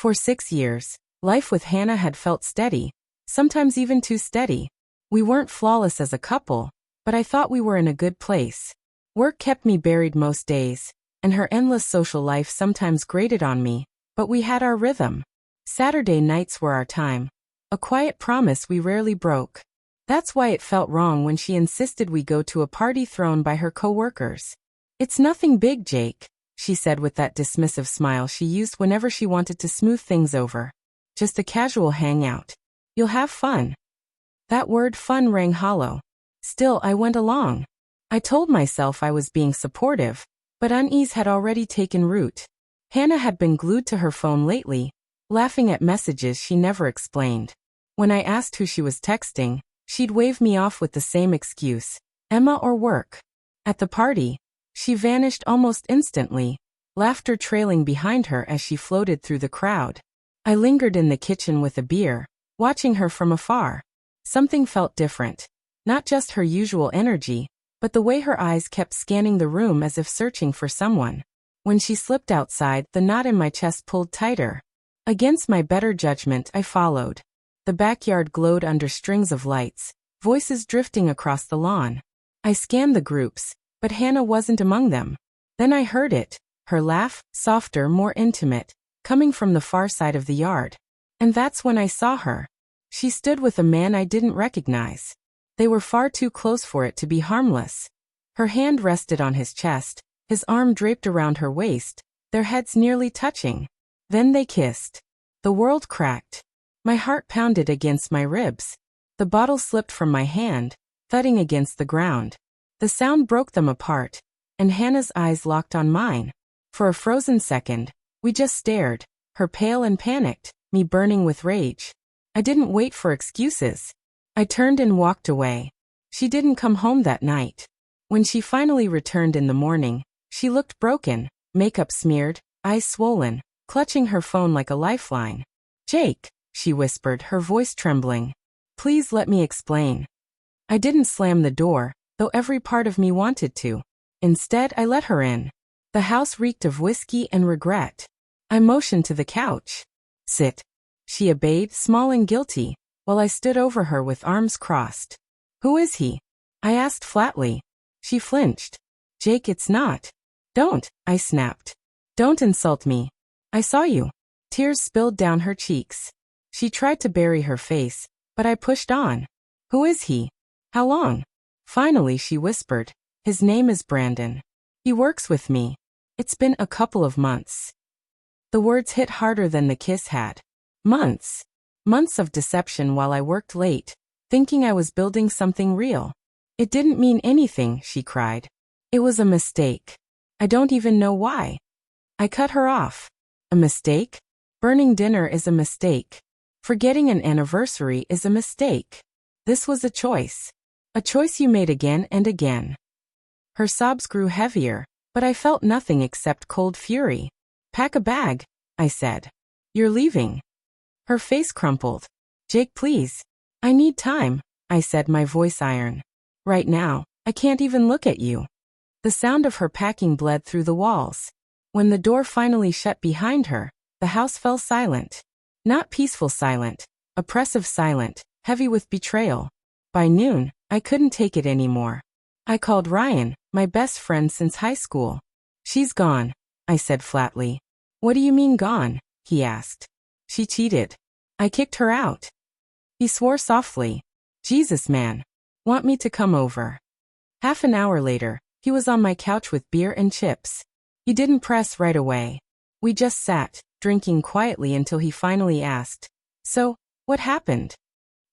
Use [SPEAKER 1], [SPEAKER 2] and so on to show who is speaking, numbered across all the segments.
[SPEAKER 1] For 6 years, life with Hannah had felt steady, sometimes even too steady. We weren't flawless as a couple, but I thought we were in a good place. Work kept me buried most days, and her endless social life sometimes grated on me, but we had our rhythm. Saturday nights were our time. A quiet promise we rarely broke. That's why it felt wrong when she insisted we go to a party thrown by her coworkers. "It's nothing big, Jake," she said with that dismissive smile she used whenever she wanted to smooth things over. "Just a casual hangout. You'll have fun." That word fun rang hollow. Still, I went along. I told myself I was being supportive, but unease had already taken root. Hannah had been glued to her phone lately, laughing at messages she never explained. When I asked who she was texting, she'd wave me off with the same excuse, Emma or work. At the party, she vanished almost instantly, laughter trailing behind her as she floated through the crowd. I lingered in the kitchen with a beer, watching her from afar. Something felt different. Not just her usual energy, but the way her eyes kept scanning the room as if searching for someone. When she slipped outside, the knot in my chest pulled tighter. Against my better judgment, I followed. The backyard glowed under strings of lights, voices drifting across the lawn. I scanned the groups, but Hannah wasn't among them. Then I heard it, her laugh, softer, more intimate, coming from the far side of the yard. And that's when I saw her. She stood with a man I didn't recognize. They were far too close for it to be harmless. Her hand rested on his chest, his arm draped around her waist, their heads nearly touching. Then they kissed. The world cracked. My heart pounded against my ribs. The bottle slipped from my hand, thudding against the ground. The sound broke them apart, and Hannah's eyes locked on mine. For a frozen second, we just stared, her pale and panicked, me burning with rage. I didn't wait for excuses. I turned and walked away. She didn't come home that night. When she finally returned in the morning, she looked broken, makeup smeared, eyes swollen, clutching her phone like a lifeline. "Jake," she whispered, her voice trembling. "Please let me explain." I didn't slam the door, though every part of me wanted to. Instead, I let her in. The house reeked of whiskey and regret. I motioned to the couch. "Sit." She obeyed, small and guilty, while I stood over her with arms crossed. "Who is he?" I asked flatly. She flinched. "Jake, it's not." "Don't," I snapped. "Don't insult me. I saw you." Tears spilled down her cheeks. She tried to bury her face, but I pushed on. "Who is he? How long?" Finally she whispered, "His name is Brandon. He works with me. It's been a couple of months." The words hit harder than the kiss had. Months. Months of deception while I worked late, thinking I was building something real. "It didn't mean anything," she cried. "It was a mistake. I don't even know why." I cut her off. "A mistake? Burning dinner is a mistake. Forgetting an anniversary is a mistake. This was a choice. A choice you made again and again." Her sobs grew heavier, but I felt nothing except cold fury. "Pack a bag," I said. "You're leaving." Her face crumpled. "Jake, please. I need time," I said, my voice iron. "Right now, I can't even look at you." The sound of her packing bled through the walls. When the door finally shut behind her, the house fell silent. Not peaceful silent, oppressive silent, heavy with betrayal. By noon, I couldn't take it anymore. I called Ryan, my best friend since high school. "She's gone," I said flatly. "What do you mean gone?" he asked. "She cheated. I kicked her out." He swore softly. "Jesus, man. Want me to come over?" Half an hour later, he was on my couch with beer and chips. He didn't press right away. We just sat, drinking quietly until he finally asked, "So, what happened?"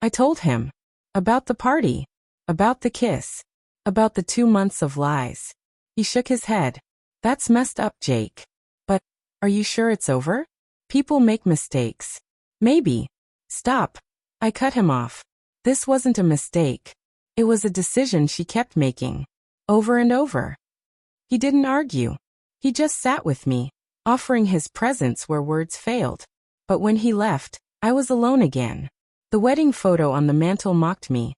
[SPEAKER 1] I told him. About the party. About the kiss. About the 2 months of lies. He shook his head. "That's messed up, Jake. But, are you sure it's over? People make mistakes." "Maybe." "Stop." I cut him off. This wasn't a mistake. It was a decision she kept making. Over and over. He didn't argue. He just sat with me, offering his presence where words failed. But when he left, I was alone again. The wedding photo on the mantel mocked me.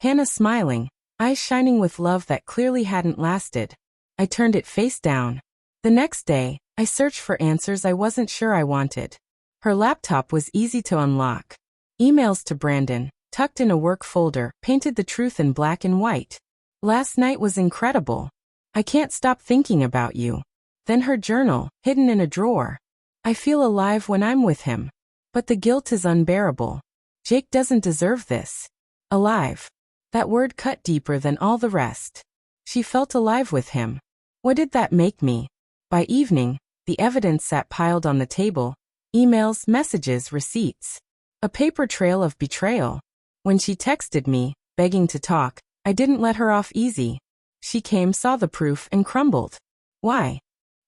[SPEAKER 1] Hannah smiling, eyes shining with love that clearly hadn't lasted. I turned it face down. The next day, I searched for answers I wasn't sure I wanted. Her laptop was easy to unlock. Emails to Brandon, tucked in a work folder, painted the truth in black and white. Last night was incredible. I can't stop thinking about you. Then her journal, hidden in a drawer. I feel alive when I'm with him. But the guilt is unbearable. Jake doesn't deserve this. Alive. That word cut deeper than all the rest. She felt alive with him. What did that make me? By evening, the evidence sat piled on the table. Emails, messages, receipts. A paper trail of betrayal. When she texted me, begging to talk, I didn't let her off easy. She came, saw the proof, and crumbled. Why?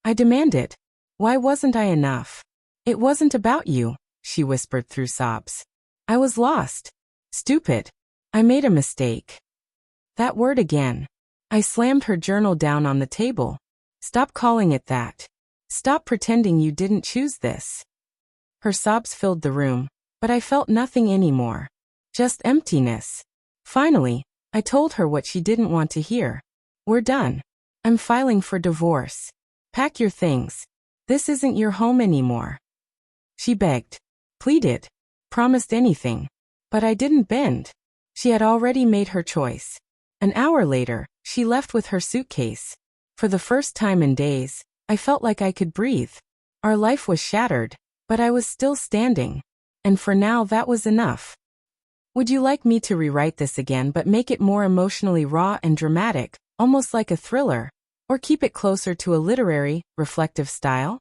[SPEAKER 1] I demanded. Why wasn't I enough? It wasn't about you, she whispered through sobs. I was lost. Stupid. I made a mistake. That word again. I slammed her journal down on the table. Stop calling it that. Stop pretending you didn't choose this. Her sobs filled the room, but I felt nothing anymore. Just emptiness. Finally, I told her what she didn't want to hear. We're done. I'm filing for divorce. Pack your things. This isn't your home anymore. She begged, pleaded, promised anything. But I didn't bend. She had already made her choice. An hour later, she left with her suitcase. For the first time in days, I felt like I could breathe. Our life was shattered, but I was still standing. And for now that was enough. Would you like me to rewrite this again but make it more emotionally raw and dramatic, almost like a thriller? Or keep it closer to a literary, reflective style?